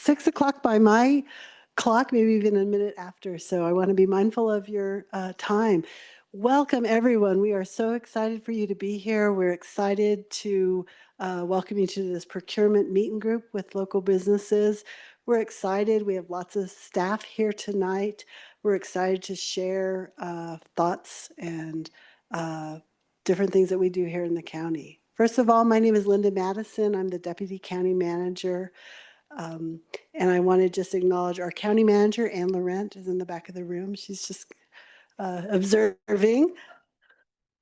6 o'clock by my clock, maybe even a minute after. So I want to be mindful of your time. Welcome, everyone. We are so excited for you to be here. We're excited to welcome you to this procurement meet and group with local businesses. We're excited. We have lots of staff here tonight. We're excited to share thoughts and different things that we do here in the county. First of all, my name is Linda Madison. I'm the Deputy County Manager. And I want to just acknowledge our county manager, Anne Laurent, is in the back of the room. She's just observing.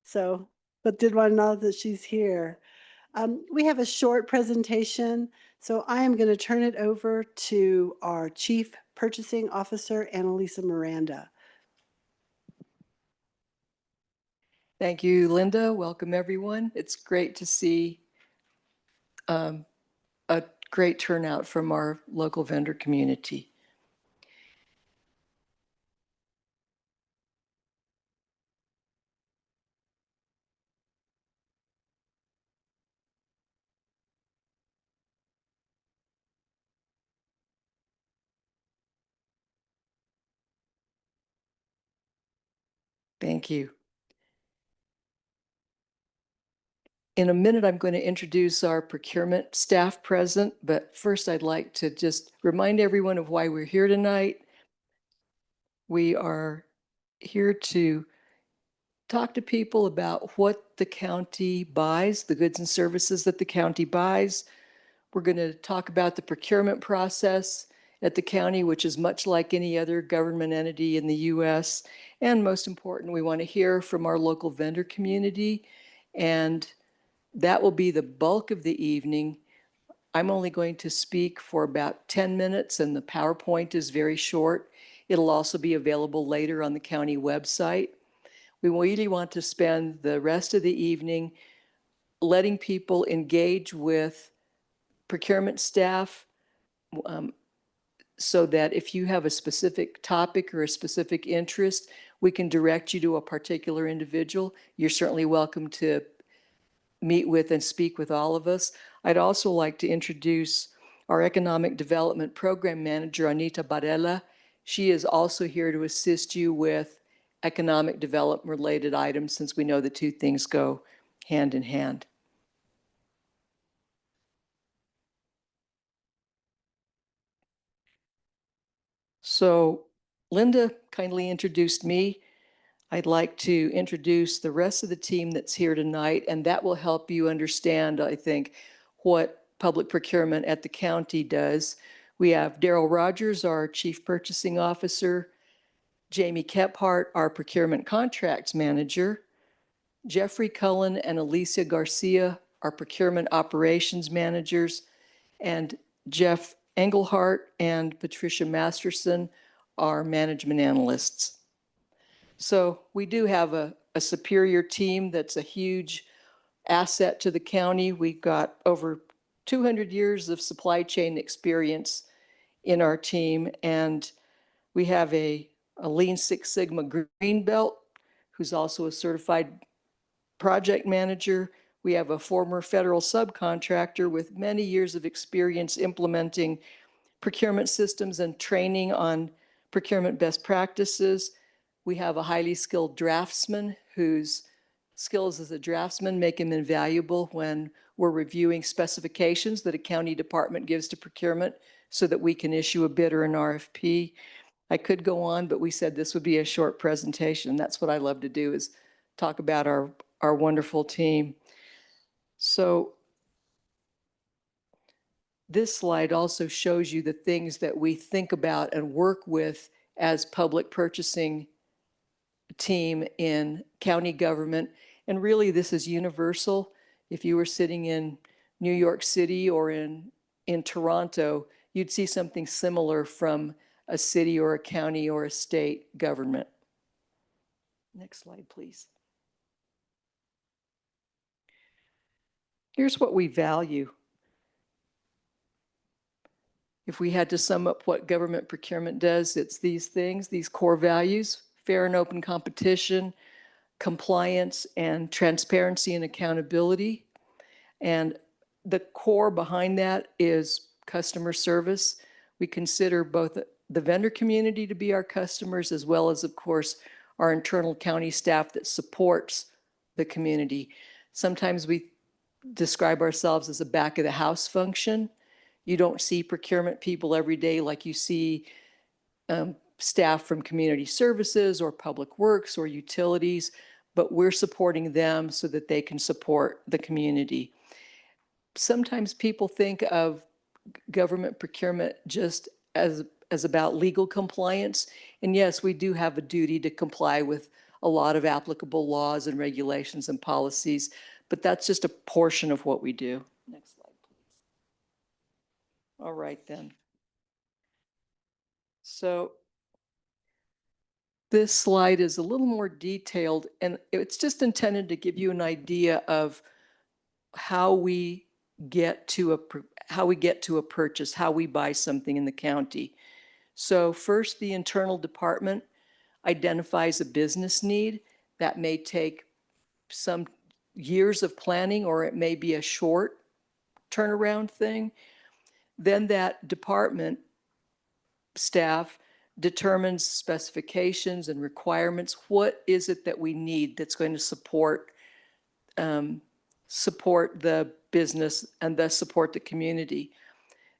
So, but did want to know that she's here. We have a short presentation, so I am going to turn it over to our Chief Purchasing Officer, Annalisa Miranda. Thank you, Linda. Welcome, everyone. It's great to see a great turnout from our local vendor community. Thank you. In a minute, I'm going to introduce our procurement staff present, but first I'd like to just remind everyone of why we're here tonight. We are here to talk to people about what the county buys, the goods and services that the county buys. We're going to talk about the procurement process at the county, which is much like any other government entity in the U.S. And most important, we want to hear from our local vendor community, and that will be the bulk of the evening. I'm only going to speak for about 10 minutes, and the PowerPoint is very short. It'll also be available later on the county website. We really want to spend the rest of the evening letting people engage with procurement staff, so that if you have a specific topic or a specific interest, we can direct you to a particular individual. You're certainly welcome to meet with and speak with all of us. I'd also like to introduce our Economic Development Program Manager, Anita Barella. She is also here to assist you with economic development related items, since we know the two things go hand in hand. So Linda kindly introduced me. I'd like to introduce the rest of the team that's here tonight, and that will help you understand, I think, what public procurement at the county does. We have Daryl Rogers, our Chief Purchasing Officer, Jamie Kephart, our Procurement Contracts Manager, Jeffrey Cullen and Alicia Garcia, our Procurement Operations Managers, and Jeff Engelhart and Patricia Masterson, our Management Analysts. So we do have a superior team that's a huge asset to the county. We've got over 200 years of supply chain experience in our team, and we have a Lean Six Sigma Green Belt who's also a certified project manager. We have a former federal subcontractor with many years of experience implementing procurement systems and training on procurement best practices. We have a highly skilled draftsman whose skills as a draftsman make him invaluable when we're reviewing specifications that a county department gives to procurement so that we can issue a bid or an RFP. I could go on, but we said this would be a short presentation. That's what I love to do, is talk about our wonderful team. So this slide also shows you the things that we think about and work with as public purchasing team in county government. And really, this is universal. If you were sitting in New York City or in Toronto, you'd see something similar from a city or a county or a state government. Next slide, please. Here's what we value. If we had to sum up what government procurement does, it's these things, these core values: fair and open competition, compliance, and transparency and accountability. And the core behind that is customer service. We consider both the vendor community to be our customers, as well as, of course, our internal county staff that supports the community. Sometimes we describe ourselves as a back of the house function. You don't see procurement people every day like you see staff from community services or public works or utilities, but we're supporting them so that they can support the community. Sometimes people think of government procurement just as about legal compliance. And yes, we do have a duty to comply with a lot of applicable laws and regulations and policies, but that's just a portion of what we do. Next slide, please. All right, then. So this slide is a little more detailed, and it's just intended to give you an idea of how we get to a purchase, how we buy something in the county. So first, the internal department identifies a business need. That may take some years of planning, or it may be a short turnaround thing. Then that department staff determines specifications and requirements. What is it that we need that's going to support the business and thus support the community?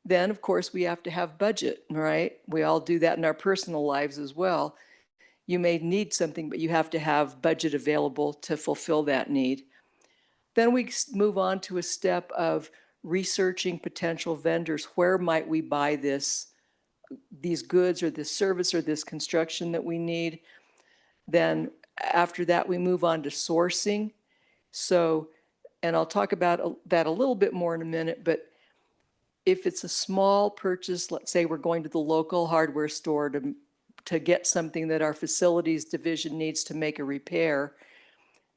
Then, of course, we have to have budget, right? We all do that in our personal lives as well. You may need something, but you have to have budget available to fulfill that need. Then we move on to a step of researching potential vendors. Where might we buy these goods or this service or this construction that we need? Then after that, we move on to sourcing. So, and I'll talk about that a little bit more in a minute, but if it's a small purchase, let's say we're going to the local hardware store to get something that our facilities division needs to make a repair,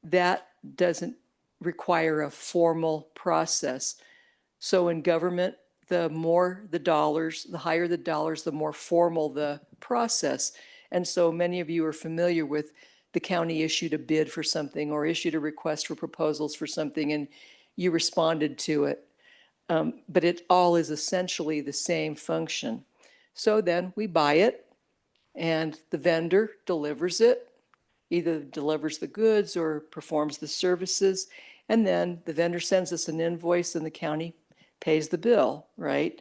that doesn't require a formal process. So in government, the more the dollars, the higher the dollars, the more formal the process. And so many of you are familiar with the county issued a bid for something or issued a request for proposals for something, and you responded to it. But it all is essentially the same function. So then we buy it, and the vendor delivers it, either delivers the goods or performs the services, and then the vendor sends us an invoice and the county pays the bill, right?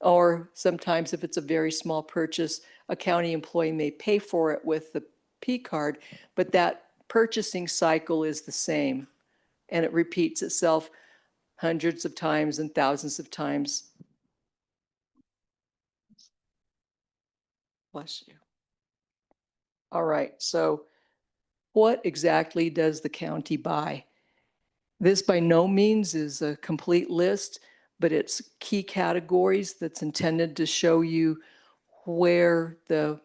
Or sometimes if it's a very small purchase, a county employee may pay for it with the P card, but that purchasing cycle is the same, and it repeats itself hundreds of times and thousands of times. Bless you. All right, so what exactly does the county buy? This by no means is a complete list, but it's key categories that's intended to show you where the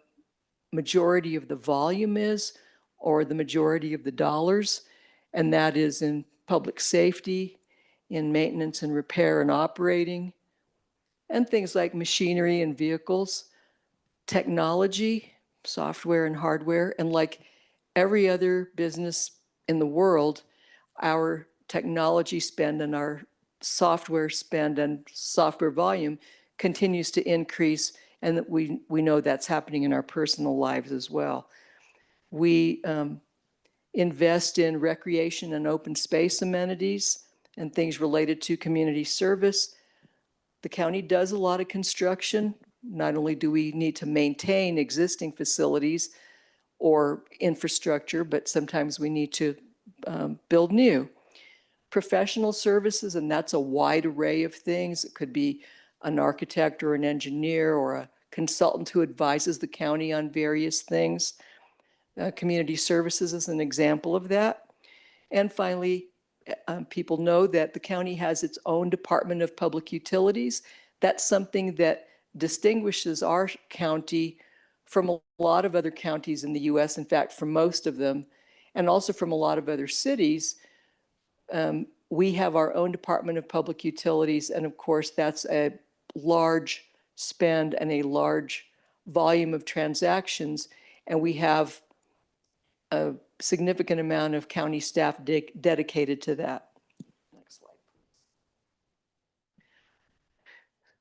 majority of the volume is or the majority of the dollars, and that is in public safety, in maintenance and repair and operating, and things like machinery and vehicles, technology, software and hardware, and like every other business in the world, our technology spend and our software spend and software volume continues to increase, and that we know that's happening in our personal lives as well. We invest in recreation and open space amenities and things related to community service. The county does a lot of construction. Not only do we need to maintain existing facilities or infrastructure, but sometimes we need to build new. Professional services, and that's a wide array of things. It could be an architect or an engineer or a consultant who advises the county on various things. Community services is an example of that. And finally, people know that the county has its own Department of Public Utilities. That's something that distinguishes our county from a lot of other counties in the US, in fact, from most of them, and also from a lot of other cities. We have our own Department of Public Utilities, and of course, that's a large spend and a large volume of transactions, and we have a significant amount of county staff dedicated to that. Next slide, please.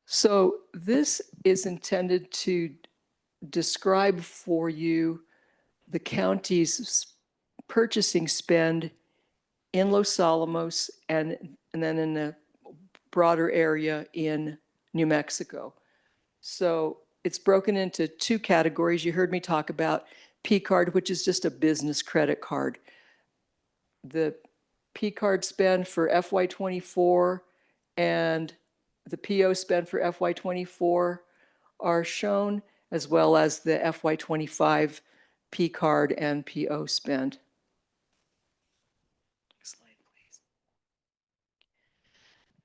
So this is intended to describe for you the county's purchasing spend in Los Alamos and then in the broader area in New Mexico. So it's broken into two categories. You heard me talk about P card, which is just a business credit card. The P card spend for FY24 and the PO spend for FY24 are shown, as well as the FY25 P card and PO spend. Next slide, please.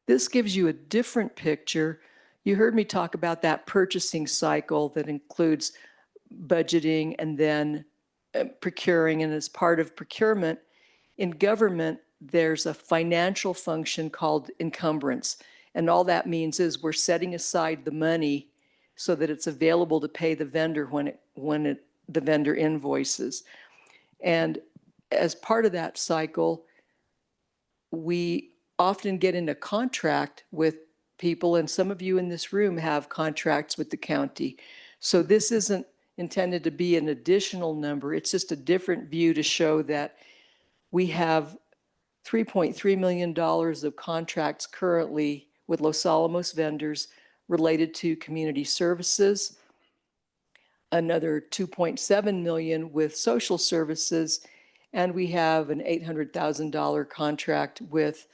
This gives you a different picture. You heard me talk about that purchasing cycle that includes budgeting and then procuring. And as part of procurement, in government, there's a financial function called encumbrance. And all that means is we're setting aside the money so that it's available to pay the vendor when the vendor invoices. And as part of that cycle, we often get into contract with people, and some of you in this room have contracts with the county. So this isn't intended to be an additional number. It's just a different view to show that we have $3.3 million of contracts currently with Los Alamos vendors related to community services, another 2.7 million with social services, and we have an $800,000 contract with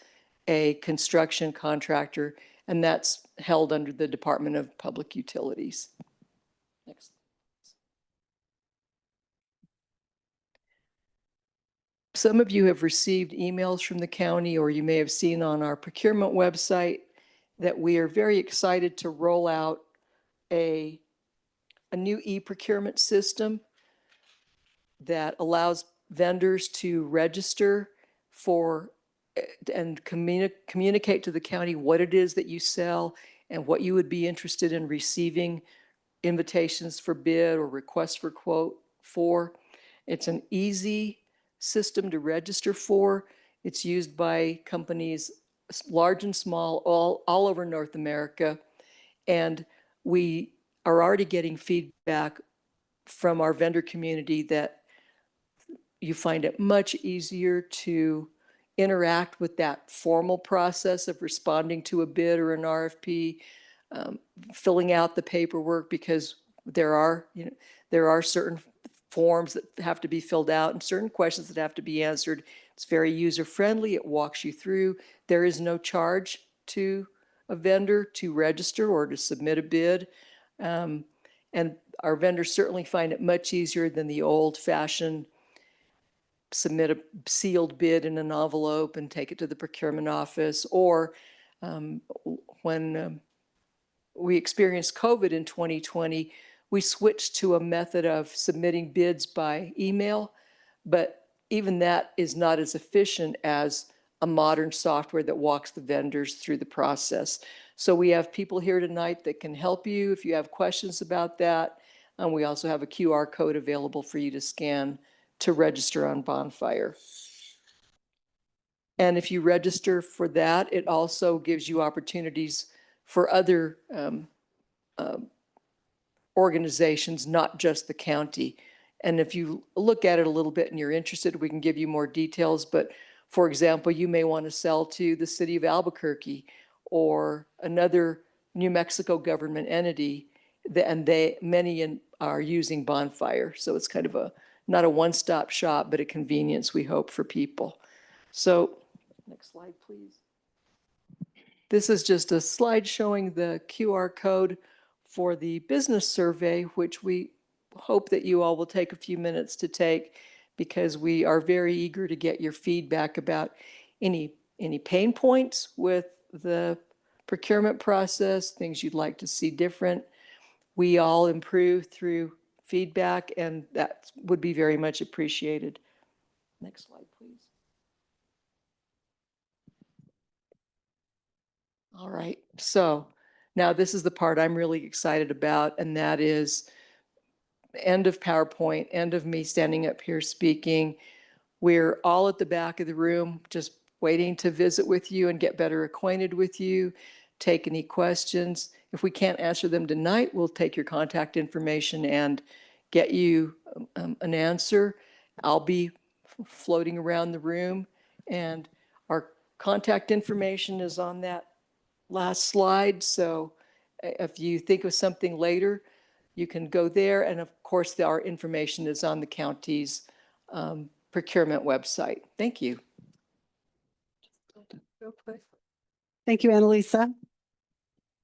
a construction contractor, and that's held under the Department of Public Utilities. Next. Some of you have received emails from the county, or you may have seen on our procurement website that we are very excited to roll out a new e-procurement system that allows vendors to register for and communicate to the county what it is that you sell and what you would be interested in receiving invitations for bid or requests for quote for. It's an easy system to register for. It's used by companies large and small all over North America. And we are already getting feedback from our vendor community that you find it much easier to interact with that formal process of responding to a bid or an RFP, filling out the paperwork, because there are certain forms that have to be filled out and certain questions that have to be answered. It's very user-friendly. It walks you through. There is no charge to a vendor to register or to submit a bid. And our vendors certainly find it much easier than the old-fashioned submit a sealed bid in an envelope and take it to the procurement office, or when we experienced COVID in 2020, we switched to a method of submitting bids by email, but even that is not as efficient as a modern software that walks the vendors through the process. So we have people here tonight that can help you if you have questions about that. And we also have a QR code available for you to scan to register on Bonfire. And if you register for that, it also gives you opportunities for other organizations, not just the county. And if you look at it a little bit and you're interested, we can give you more details. But for example, you may want to sell to the city of Albuquerque or another New Mexico government entity, and many are using Bonfire. So it's kind of not a one-stop shop, but a convenience, we hope, for people. So next slide, please. This is just a slide showing the QR code for the business survey, which we hope that you all will take a few minutes to take, because we are very eager to get your feedback about any pain points with the procurement process, things you'd like to see different. We all improve through feedback, and that would be very much appreciated. Next slide, please. All right, so now this is the part I'm really excited about, and that is end of PowerPoint, end of me standing up here speaking. We're all at the back of the room just waiting to visit with you and get better acquainted with you, take any questions. If we can't answer them tonight, we'll take your contact information and get you an answer. I'll be floating around the room, and our contact information is on that last slide. So if you think of something later, you can go there. And of course, our information is on the county's procurement website. Thank you. Thank you, Annalisa.